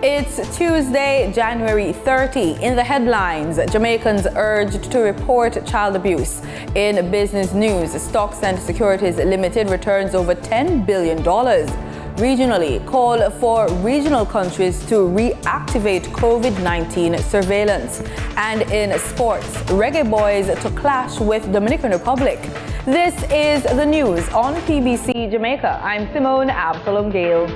It's Tuesday, January 30. In the headlines, Jamaicans urged to report child abuse. In business news, Stocks and Securities Limited returns over $10 billion. Regionally, call for regional countries to reactivate COVID-19 surveillance. And in sports, Reggae Boyz to clash with Dominican Republic. This is the news on PBC Jamaica. I'm Simone Absalom Gale.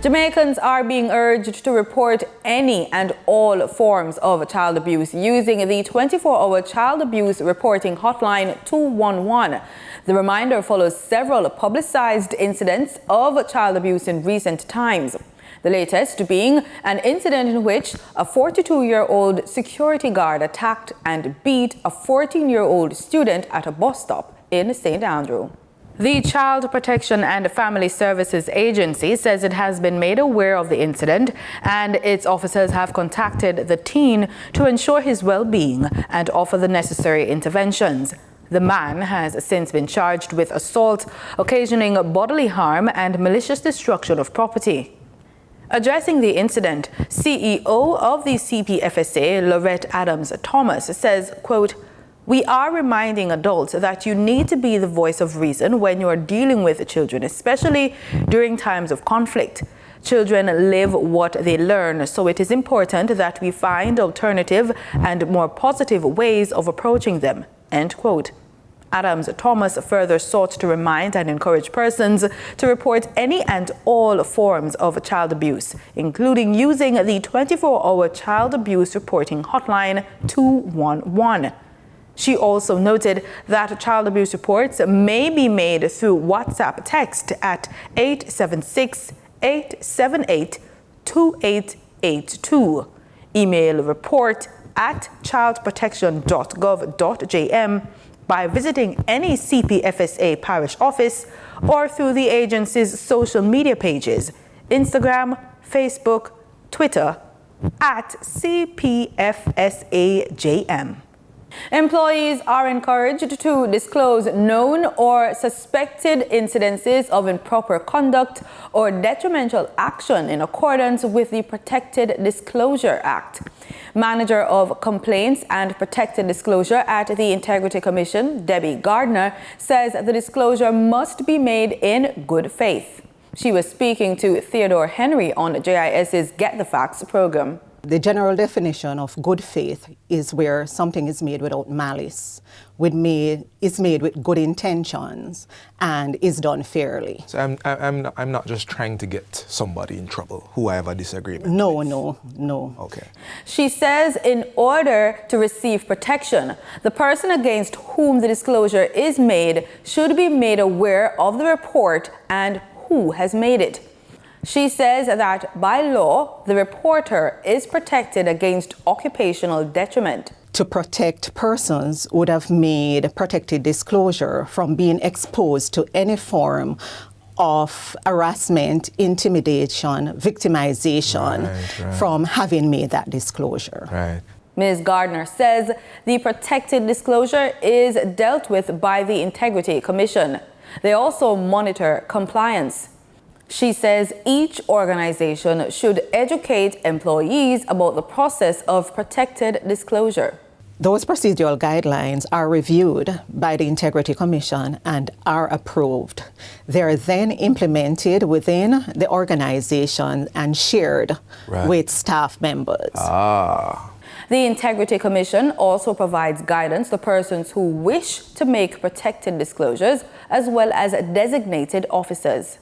Jamaicans are being urged to report any and all forms of child abuse using the 24-hour child abuse reporting hotline 211. The reminder follows several publicized incidents of child abuse in recent times. The latest being an incident in which a 42-year-old security guard attacked and beat a 14-year-old student at a bus stop in St. Andrew. The Child Protection and Family Services Agency says it has been made aware of the incident and its officers have contacted the teen to ensure his well-being and offer the necessary interventions. The man has since been charged with assault, occasioning bodily harm and malicious destruction of property. Addressing the incident, CEO of the CPFSA, Lorette Adams Thomas, says, quote, "We are reminding adults that you need to be the voice of reason when you are dealing with children, especially during times of conflict. Children live what they learn, so it is important that we find alternative and more positive ways of approaching them." End quote. Adams Thomas further sought to remind and encourage persons to report any and all forms of child abuse, including using the 24-hour child abuse reporting hotline 211. She also noted that child abuse reports may be made through WhatsApp text at 876-878-2882, email report@childprotection.gov.jm, by visiting any CPFSA parish office, or through the agency's social media pages, Instagram, Facebook, Twitter, @CPFSAJM. Employees are encouraged to disclose known or suspected incidences of improper conduct or detrimental action in accordance with the Protected Disclosure Act. Manager of Complaints and Protected Disclosure at the Integrity Commission, Debbie Gardner, says the disclosure must be made in good faith. She was speaking to Theodore Henry on JIS's Get the Facts program. The general definition of good faith is where something is made without malice, is made with good intentions, and is done fairly. So I'm not just trying to get somebody in trouble who I have a disagreement with. No. Okay. She says in order to receive protection, the person against whom the disclosure is made should be made aware of the report and who has made it. She says that by law, the reporter is protected against occupational detriment. To protect persons would have made protected disclosure from being exposed to any form of harassment, intimidation, victimization from having made that disclosure. Right. Ms. Gardner says the protected disclosure is dealt with by the Integrity Commission. They also monitor compliance. She says each organization should educate employees about the process of protected disclosure. Those procedural guidelines are reviewed by the Integrity Commission and are approved. They are then implemented within the organization and shared with staff members. The Integrity Commission also provides guidance to persons who wish to make protected disclosures, as well as designated officers.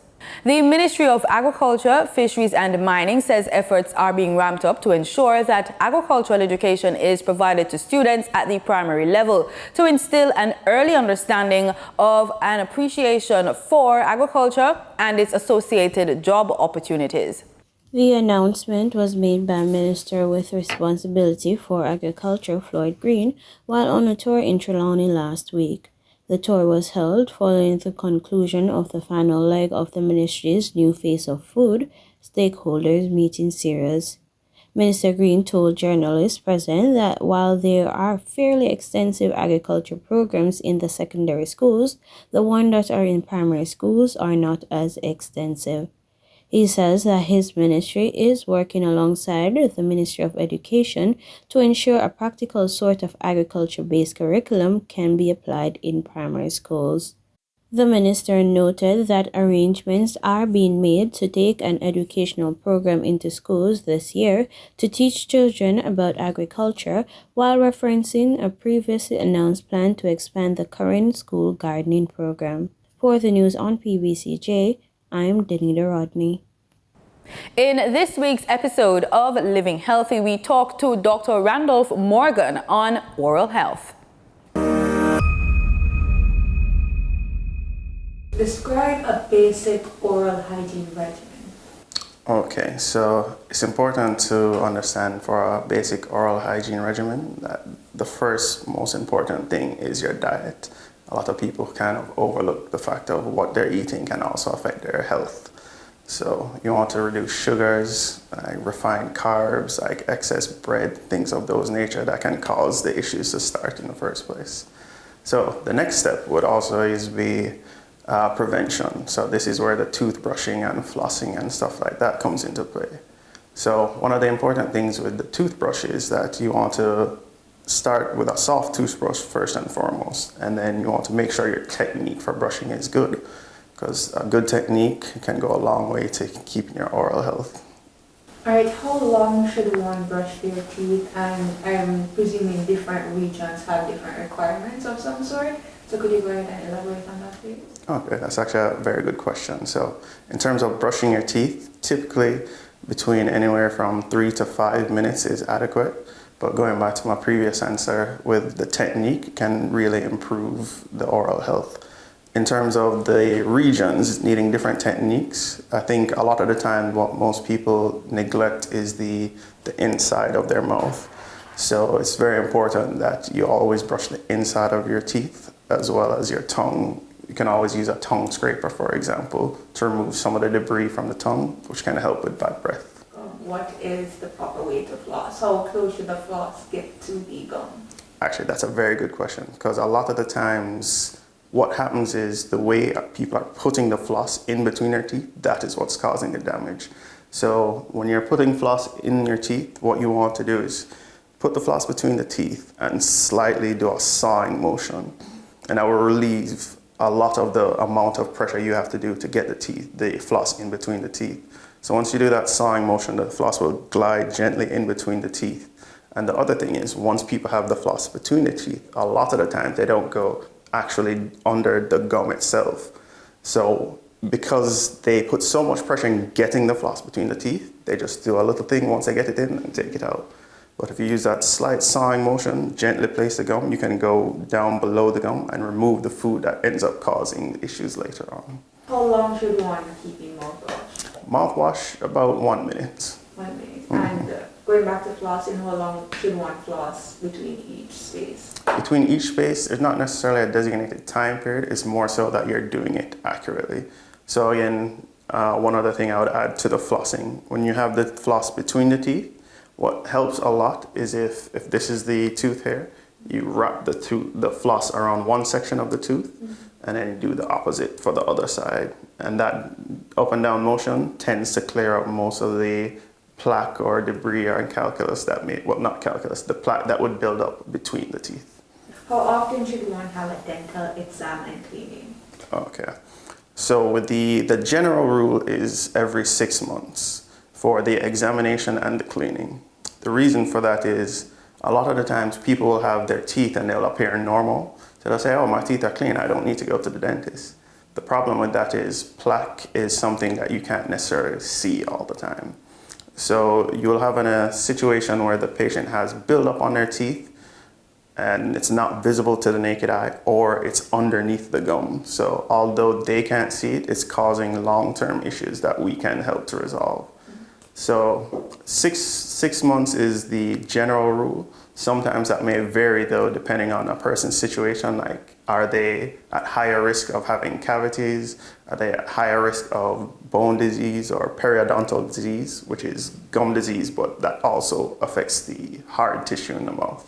The Ministry of Agriculture, Fisheries and Mining says efforts are being ramped up to ensure that agricultural education is provided to students at the primary level to instill an early understanding of and appreciation for agriculture and its associated job opportunities. The announcement was made by Minister with responsibility for agriculture, Floyd Green, while on a tour in Trelawney last week. The tour was held following the conclusion of the final leg of the ministry's New Face of Food stakeholders meeting series. Minister Green told journalists present that while there are fairly extensive agriculture programs in the secondary schools, the ones that are in primary schools are not as extensive. He says that his ministry is working alongside the Ministry of Education to ensure a practical sort of agriculture-based curriculum can be applied in primary schools. The minister noted that arrangements are being made to take an educational program into schools this year to teach children about agriculture, while referencing a previously announced plan to expand the current school gardening program. For the news on PBCJ, I'm Denita Rodney. In this week's episode of Living Healthy, we talk to Dr. Randolph Morgan on oral health. Describe a basic oral hygiene regimen. Okay, so it's important to understand for a basic oral hygiene regimen that the first most important thing is your diet. A lot of people kind of overlook the fact of what they're eating can also affect their health. So you want to reduce sugars, refined carbs, like excess bread, things of those nature that can cause the issues to start in the first place. So the next step would also be prevention. So this is where the toothbrushing and flossing and stuff like that comes into play. So one of the important things with the toothbrush is that you want to start with a soft toothbrush first and foremost, and then you want to make sure your technique for brushing is good, because a good technique can go a long way to keeping your oral health. Alright, how long should one brush their teeth? And I'm presuming different regions have different requirements of some sort. So could you go ahead and elaborate on that, please? Okay, that's actually a very good question. So in terms of brushing your teeth, typically between anywhere from 3 to 5 minutes is adequate. But going back to my previous answer, with the technique can really improve the oral health. In terms of the regions needing different techniques, I think a lot of the time what most people neglect is the inside of their mouth. So it's very important that you always brush the inside of your teeth as well as your tongue. You can always use a tongue scraper, for example, to remove some of the debris from the tongue, which can help with bad breath. What is the proper way to floss? How close should the floss get to the gum? Actually, that's a very good question, because a lot of the times what happens is the way people are putting the floss in between their teeth, that is what's causing the damage. So when you're putting floss in your teeth, what you want to do is put the floss between the teeth and slightly do a sawing motion. And that will relieve a lot of the amount of pressure you have to do to get the floss in between the teeth. So once you do that sawing motion, the floss will glide gently in between the teeth. And the other thing is, once people have the floss between the teeth, a lot of the time they don't go actually under the gum itself. So because they put so much pressure in getting the floss between the teeth, they just do a little thing once they get it in and take it out. But if you use that slight sawing motion, gently place the gum, you can go down below the gum and remove the food that ends up causing issues later on. How long should one keep in mouthwash? Mouthwash, about 1 minute. 1 minute. And going back to flossing, how long should one floss between each space? Between each space, there's not necessarily a designated time period. It's more so that you're doing it accurately. So again, one other thing I would add to the flossing, when you have the floss between the teeth, what helps a lot is if this is the tooth here, you wrap the floss around one section of the tooth, and then you do the opposite for the other side. And that up and down motion tends to clear up most of the plaque or debris or calculus that the plaque that would build up between the teeth. How often should one have a dental exam and cleaning? Okay. So with the general rule is every 6 months for the examination and the cleaning. The reason for that is a lot of the times people will have their teeth and they'll appear normal. So they'll say, oh, my teeth are clean, I don't need to go to the dentist. The problem with that is plaque is something that you can't necessarily see all the time. So you'll have a situation where the patient has buildup on their teeth and it's not visible to the naked eye, or it's underneath the gum. So although they can't see it, it's causing long-term issues that we can help to resolve. So six months is the general rule. Sometimes that may vary though, depending on a person's situation, like are they at higher risk of having cavities? Are they at higher risk of bone disease or periodontal disease, which is gum disease, but that also affects the hard tissue in the mouth.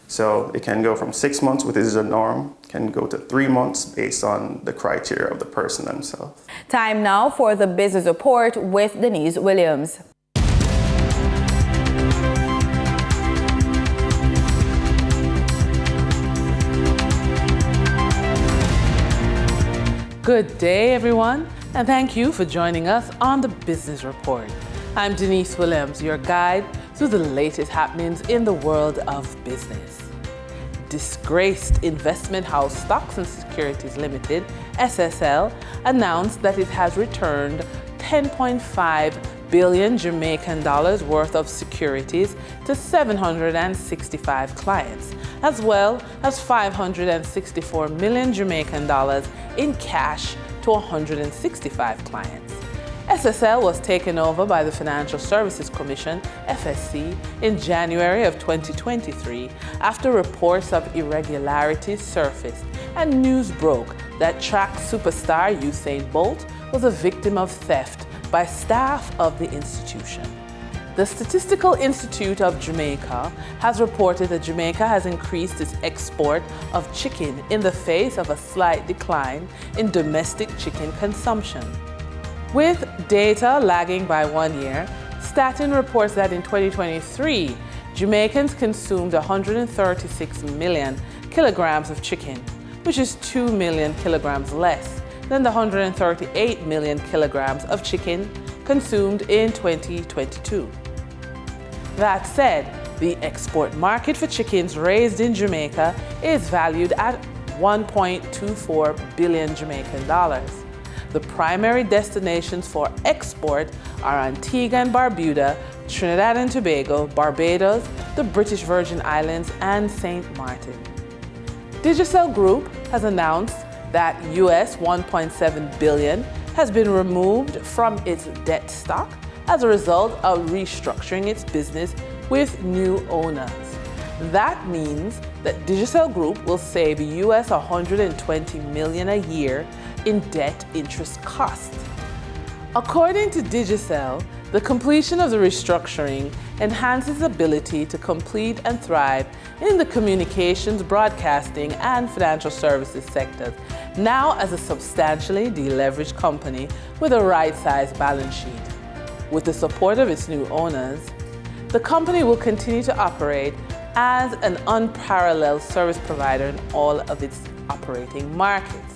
So it can go from 6 months, which is a norm, can go to 3 months based on the criteria of the person themselves. Time now for the business report with Denise Williams. Good day, everyone, and thank you for joining us on the Business Report. I'm Denise Williams, your guide through the latest happenings in the world of business. Disgraced investment house Stocks and Securities Limited, SSL, announced that it has returned 10.5 billion Jamaican dollars worth of securities to 765 clients, as well as 564 million Jamaican dollars in cash to 165 clients. SSL was taken over by the Financial Services Commission, FSC, in January of 2023 after reports of irregularities surfaced and news broke that track superstar Usain Bolt was a victim of theft by staff of the institution. The Statistical Institute of Jamaica has reported that Jamaica has increased its export of chicken in the face of a slight decline in domestic chicken consumption. With data lagging by 1 year, Statin reports that in 2023, Jamaicans consumed 136 million kilograms of chicken, which is 2 million kilograms less than the 138 million kilograms of chicken consumed in 2022. That said, the export market for chickens raised in Jamaica is valued at 1.24 billion Jamaican dollars. The primary destinations for export are Antigua and Barbuda, Trinidad and Tobago, Barbados, the British Virgin Islands, and St. Martin. Digicel Group has announced that US $1.7 billion has been removed from its debt stock as a result of restructuring its business with new owners. That means that Digicel Group will save US $120 million a year in debt interest costs. According to Digicel, the completion of the restructuring enhances ability to complete and thrive in the communications, broadcasting, and financial services sectors, now as a substantially deleveraged company with a right-sized balance sheet. With the support of its new owners, the company will continue to operate as an unparalleled service provider in all of its operating markets.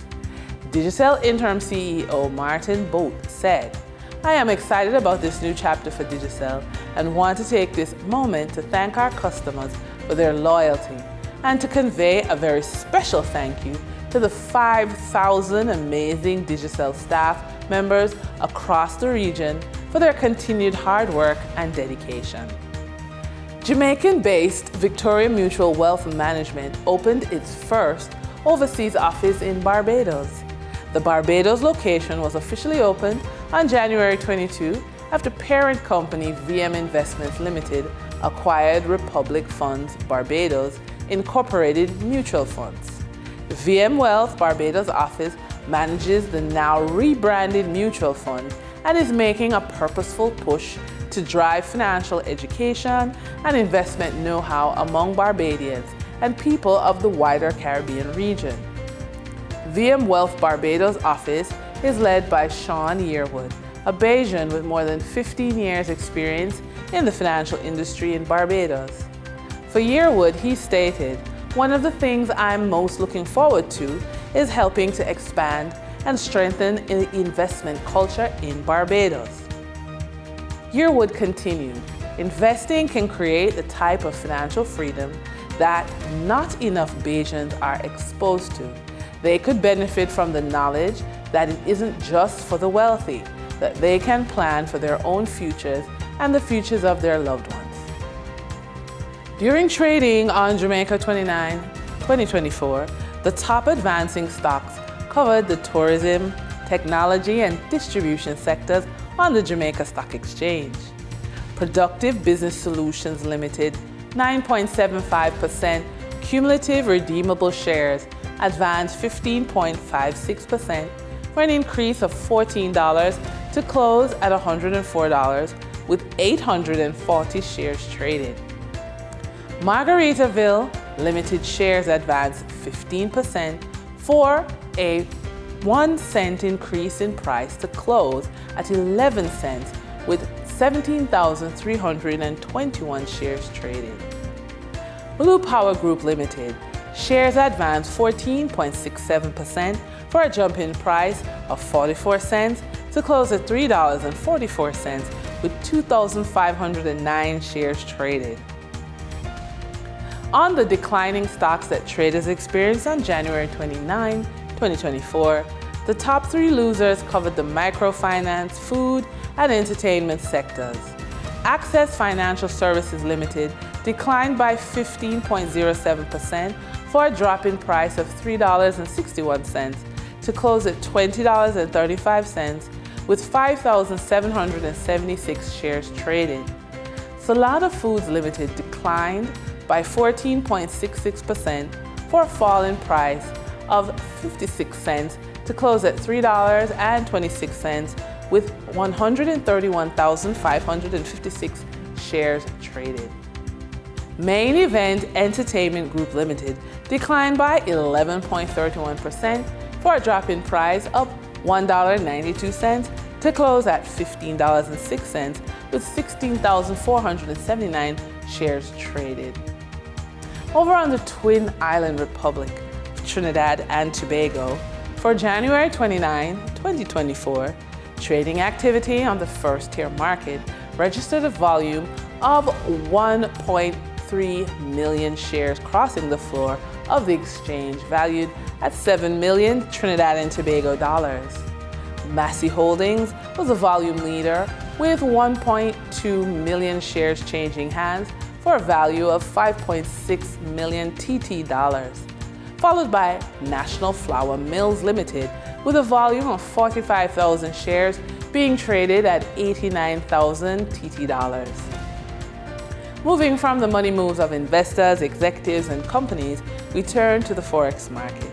Digicel Interim CEO Martin Boat said, "I am excited about this new chapter for Digicel and want to take this moment to thank our customers for their loyalty and to convey a very special thank you to the 5,000 amazing Digicel staff members across the region for their continued hard work and dedication." Jamaican-based Victoria Mutual Wealth Management opened its first overseas office in Barbados. The Barbados location was officially opened on January 22 after parent company VM Investments Limited acquired Republic Funds Barbados Incorporated Mutual Funds. VM Wealth Barbados office manages the now rebranded mutual fund and is making a purposeful push to drive financial education and investment know-how among Barbadians and people of the wider Caribbean region. VM Wealth Barbados office is led by Sean Yearwood, a Bayesian with more than 15 years experience in the financial industry in Barbados. For Yearwood, he stated, "One of the things I'm most looking forward to is helping to expand and strengthen the investment culture in Barbados." Yearwood continued, "Investing can create the type of financial freedom that not enough Bayesians are exposed to. They could benefit from the knowledge that it isn't just for the wealthy, that they can plan for their own futures and the futures of their loved ones." During trading on Jamaica 29, 2024, the top advancing stocks covered the tourism, technology, and distribution sectors on the Jamaica Stock Exchange. Productive Business Solutions Limited, 9.75% cumulative redeemable shares advanced 15.56%, for an increase of $14 to close at $104 with 840 shares traded. Margaritaville Limited shares advanced 15% for a 1 cent increase in price to close at 11 cents with 17,321 shares traded. Blue Power Group Limited shares advanced 14.67% for a jump in price of 44 cents to close at $3.44 with 2,509 shares traded. On the declining stocks that traders experienced on January 29, 2024, the top 3 losers covered the microfinance, food, and entertainment sectors. Access Financial Services Limited declined by 15.07% for a drop in price of $3.61 to close at $20.35 with 5,776 shares traded. Salada Foods Limited declined by 14.66% for a fall in price of 56 cents to close at $3.26 with 131,556 shares traded. Main Event Entertainment Group Limited declined by 11.31% for a drop in price of $1.92 to close at $15.06 with 16,479 shares traded. Over on the Twin Island Republic of Trinidad and Tobago, for January 29, 2024, trading activity on the first-tier market registered a volume of 1.3 million shares crossing the floor of the exchange, valued at 7 million Trinidad and Tobago dollars. Massey Holdings was a volume leader with 1.2 million shares changing hands for a value of 5.6 million TT dollars, followed by National Flour Mills Limited with a volume of 45,000 shares being traded at 89,000 TT dollars. Moving from the money moves of investors, executives, and companies, we turn to the Forex market.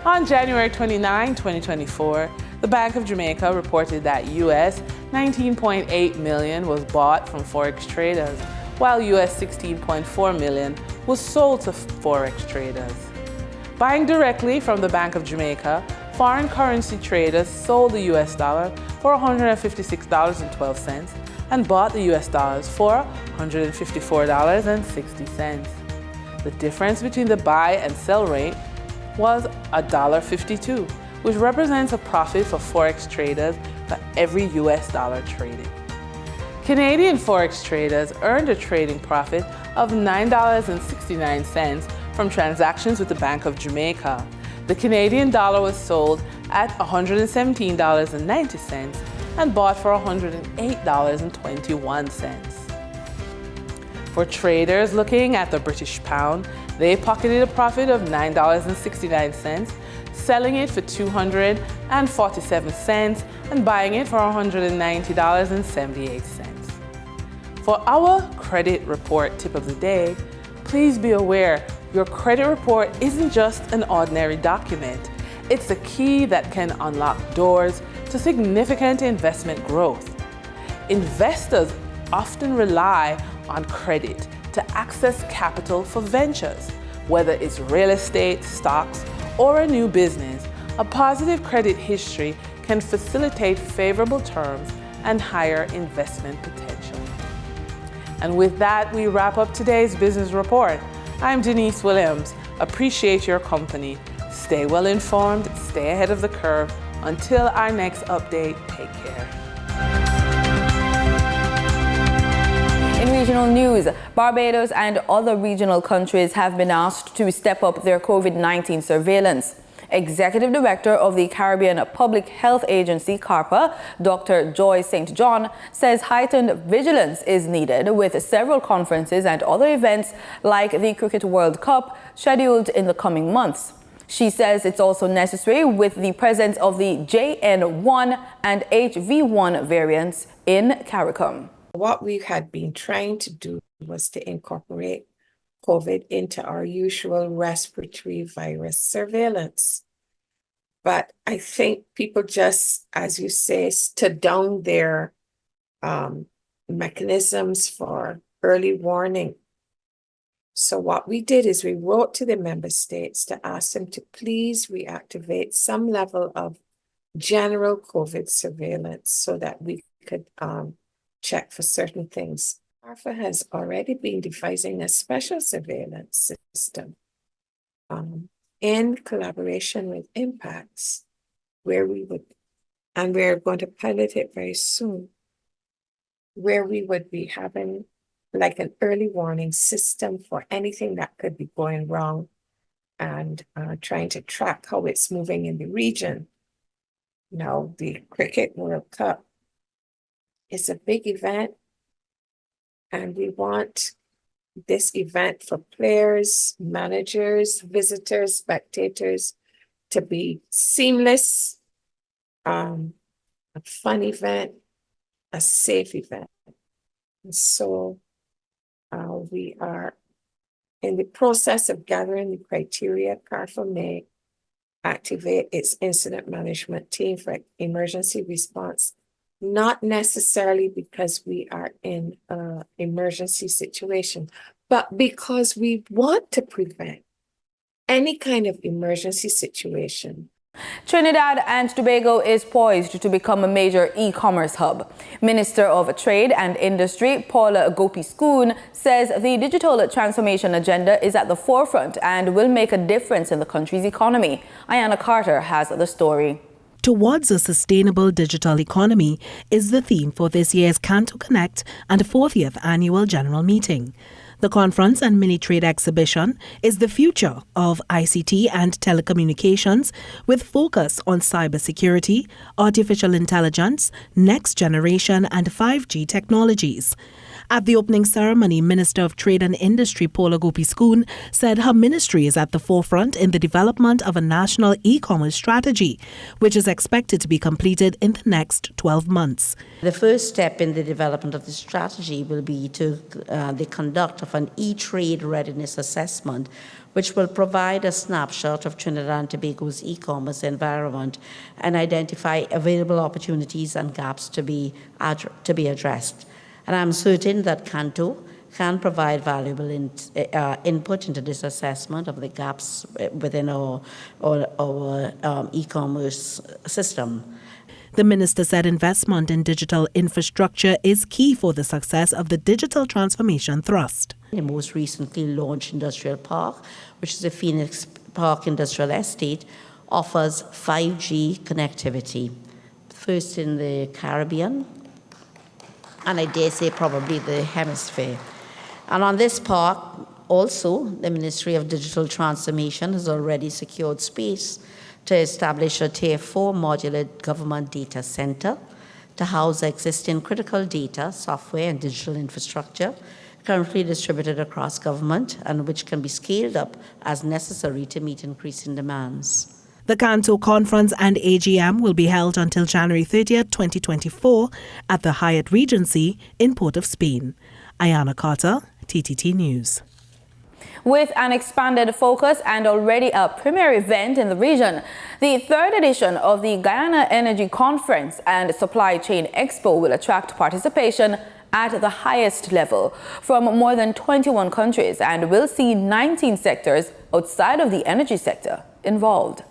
On January 29, 2024, the Bank of Jamaica reported that US $19.8 million was bought from Forex traders, while US $16.4 million was sold to Forex traders. Buying directly from the Bank of Jamaica, foreign currency traders sold the US dollar for $156.12 and bought the US dollars for $154.60. The difference between the buy and sell rate was $1.52, which represents a profit for Forex traders for every US dollar traded. Canadian Forex traders earned a trading profit of $9.69 from transactions with the Bank of Jamaica. The Canadian dollar was sold at $117.90 and bought for $108.21. For traders looking at the British pound, they pocketed a profit of $9.69, selling it for 247 cents and buying it for $190.78. For our credit report tip of the day, please be aware your credit report isn't just an ordinary document. It's a key that can unlock doors to significant investment growth. Investors often rely on credit to access capital for ventures, whether it's real estate, stocks, or a new business. A positive credit history can facilitate favorable terms and higher investment potential. And with that, we wrap up today's business report. I'm Denise Williams. Appreciate your company. Stay well informed, stay ahead of the curve. Until our next update, take care. In regional news, Barbados and other regional countries have been asked to step up their COVID-19 surveillance. Executive Director of the Caribbean Public Health Agency, CARPA, Dr. Joy St. John, says heightened vigilance is needed with several conferences and other events like the Cricket World Cup scheduled in the coming months. She says it's also necessary with the presence of the JN1 and HV1 variants in CARICOM. What we had been trying to do was to incorporate COVID into our usual respiratory virus surveillance. But I think people just, as you say, stood down their mechanisms for early warning. So what we did is we wrote to the member states to ask them to please reactivate some level of general COVID surveillance so that we could check for certain things. ARFA has already been devising a special surveillance system in collaboration with Impacts, where we would, and we're going to pilot it very soon, where we would be having like an early warning system for anything that could be going wrong and trying to track how it's moving in the region. Now, the Cricket World Cup is a big event, and we want this event for players, managers, visitors, spectators to be seamless, a fun event, a safe event. And so we are in the process of gathering the criteria. CARFA may activate its incident management team for emergency response, not necessarily because we are in an emergency situation, but because we want to prevent any kind of emergency situation. Trinidad and Tobago is poised to become a major e-commerce hub. Minister of Trade and Industry, Paula Gopi-Schoon, says the digital transformation agenda is at the forefront and will make a difference in the country's economy. Ayana Carter has the story. Towards a sustainable digital economy is the theme for this year's Canto Connect and 40th Annual General Meeting. The conference and mini-trade exhibition is the future of ICT and telecommunications with focus on cybersecurity, artificial intelligence, next generation and 5G technologies. At the opening ceremony, Minister of Trade and Industry Paula Gopi-Schoon said her ministry is at the forefront in the development of a national e-commerce strategy, which is expected to be completed in the next 12 months. The first step in the development of the strategy will be to the conduct of an e-trade readiness assessment, which will provide a snapshot of Trinidad and Tobago's e-commerce environment and identify available opportunities and gaps to be addressed. And I'm certain that Canto can provide valuable input into this assessment of the gaps within our e-commerce system. The minister said investment in digital infrastructure is key for the success of the digital transformation thrust. The most recently launched industrial park, which is the Phoenix Park Industrial Estate, offers 5G connectivity, first in the Caribbean, and I dare say probably the hemisphere. And on this park, also, the Ministry of Digital Transformation has already secured space to establish a Tier 4 modular government data center to house existing critical data, software, and digital infrastructure currently distributed across government and which can be scaled up as necessary to meet increasing demands. The Canto Conference and AGM will be held until January 30th, 2024 at the Hyatt Regency in Port of Spain. Ayana Carter, TTT News. With an expanded focus and already a premier event in the region, the third edition of the Guyana Energy Conference and Supply Chain Expo will attract participation at the highest level from more than 21 countries and will see 19 sectors outside of the energy sector involved.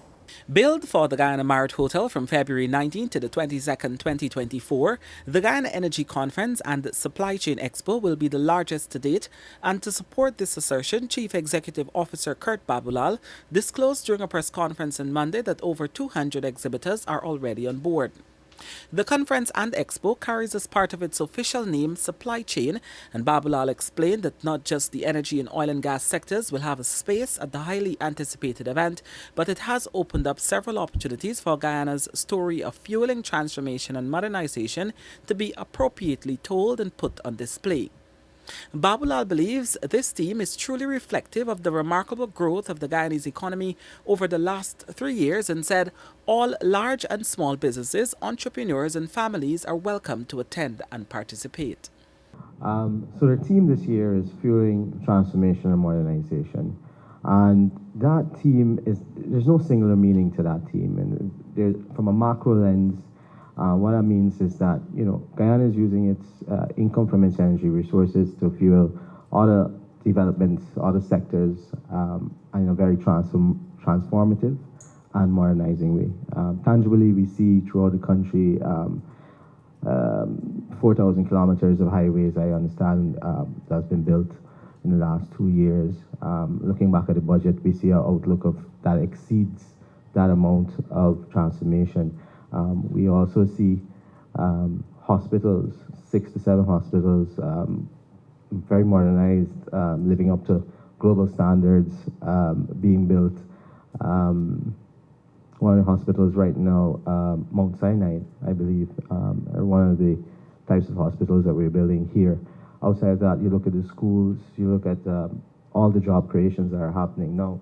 Billed for the Guyana Marriott Hotel from February 19 to the 22nd, 2024, the Guyana Energy Conference and Supply Chain Expo will be the largest to date, and to support this assertion, Chief Executive Officer Kurt Babulal disclosed during a press conference on Monday that over 200 exhibitors are already on board. The conference and expo carries as part of its official name Supply Chain, and Babulal explained that not just the energy and oil and gas sectors will have a space at the highly anticipated event, but it has opened up several opportunities for Guyana's story of fueling transformation and modernization to be appropriately told and put on display. Babulal believes this theme is truly reflective of the remarkable growth of the Guyanese economy over the last 3 years, and said all large and small businesses, entrepreneurs and families are welcome to attend and participate. So the theme this year is fueling transformation and modernization. And that team there's no singular meaning to that team. And from a macro lens, what that means is that, Guyana is using its income from its energy resources to fuel other developments, other sectors, in a very transformative and modernizing way. Tangibly, we see throughout the country 4,000 kilometers of highways, I understand, that's been built in the last 2 years. Looking back at the budget, we see an outlook that exceeds that amount of transformation. We also see hospitals, 6 to 7 hospitals, very modernized, living up to global standards, being built. One of the hospitals right now, Mount Sinai, I believe, are one of the types of hospitals that we're building here. Outside of that, you look at the schools, you look at all the job creations that are happening now.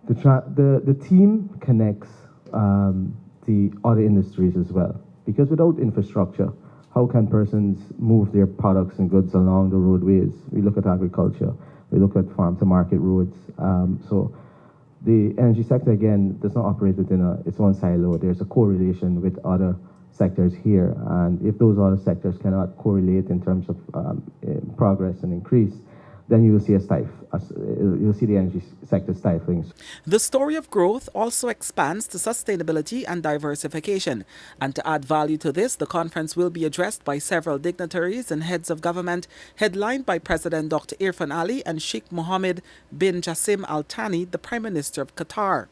The team connects the other industries as well, because without infrastructure, how can persons move their products and goods along the roadways? We look at agriculture, we look at farm-to-market roads. So the energy sector, again, does not operate within its own silo. There's a correlation with other sectors here, and if those other sectors cannot correlate in terms of progress and increase, then you will see you'll see the energy sector stifling. The story of growth also expands to sustainability and diversification. And to add value to this, the conference will be addressed by several dignitaries and heads of government, headlined by President Dr. Irfan Ali and Sheikh Mohammed bin Jassim Al Thani, the Prime Minister of Qatar.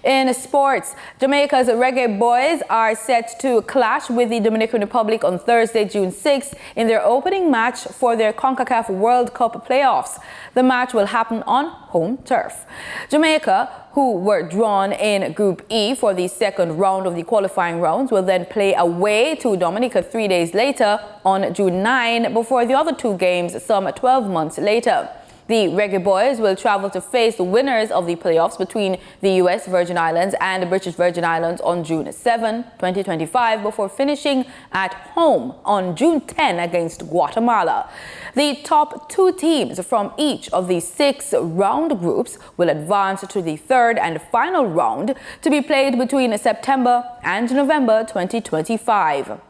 In sports, Jamaica's Reggae Boyz are set to clash with the Dominican Republic on Thursday, June 6th in their opening match for their CONCACAF World Cup playoffs. The match will happen on home turf. Jamaica, who were drawn in Group E for the second round of the qualifying rounds, will then play away to Dominica 3 days later on June 9 before the other 2 games some 12 months later. The Reggae Boyz will travel to face the winners of the playoffs between the U.S. Virgin Islands and the British Virgin Islands on June 7, 2025, before finishing at home on June 10 against Guatemala. The top 2 teams from each of the 6 round groups will advance to the third and final round to be played between September and November 2025.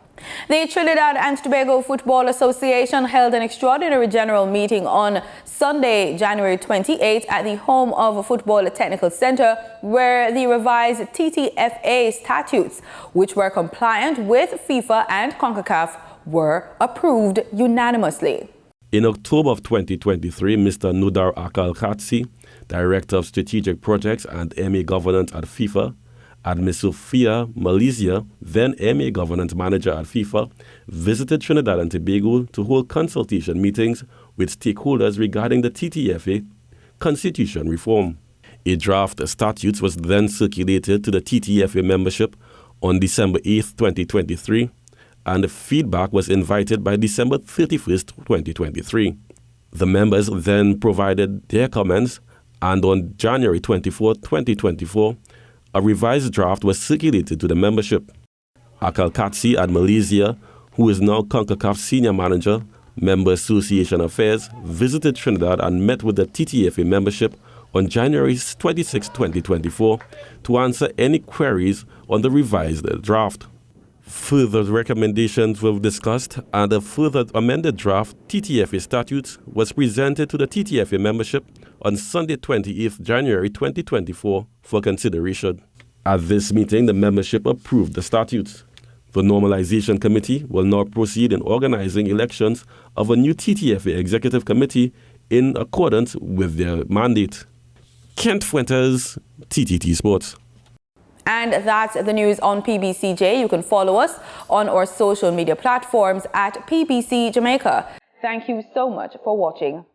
The Trinidad and Tobago Football Association held an extraordinary general meeting on Sunday, January 28 at the home of Football Technical Center, where the revised TTFA statutes, which were compliant with FIFA and CONCACAF, were approved unanimously. In October of 2023, Mr. Nudar Akal-Khatsi, Director of Strategic Projects and MA Governance at FIFA, and Ms. Sophia Malaysia, then MA Governance Manager at FIFA, visited Trinidad and Tobago to hold consultation meetings with stakeholders regarding the TTFA constitution reform. A draft statute was then circulated to the TTFA membership on December 8, 2023, and feedback was invited by December 31st, 2023. The members then provided their comments, and on January 24, 2024, a revised draft was circulated to the membership. Akal-Khatsi and Malaysia, who is now CONCACAF Senior Manager, Member Association Affairs, visited Trinidad and met with the TTFA membership on January 26, 2024, to answer any queries on the revised draft. Further recommendations were discussed, and a further amended draft TTFA statutes was presented to the TTFA membership on Sunday, 28th January 2024 for consideration. At this meeting, the membership approved the statutes. The Normalization Committee will now proceed in organizing elections of a new TTFA Executive Committee in accordance with their mandate. Kent Fuentes, TTT Sports. And that's the news on PBCJ. You can follow us on our social media platforms at PBCJamaica. Thank you so much for watching.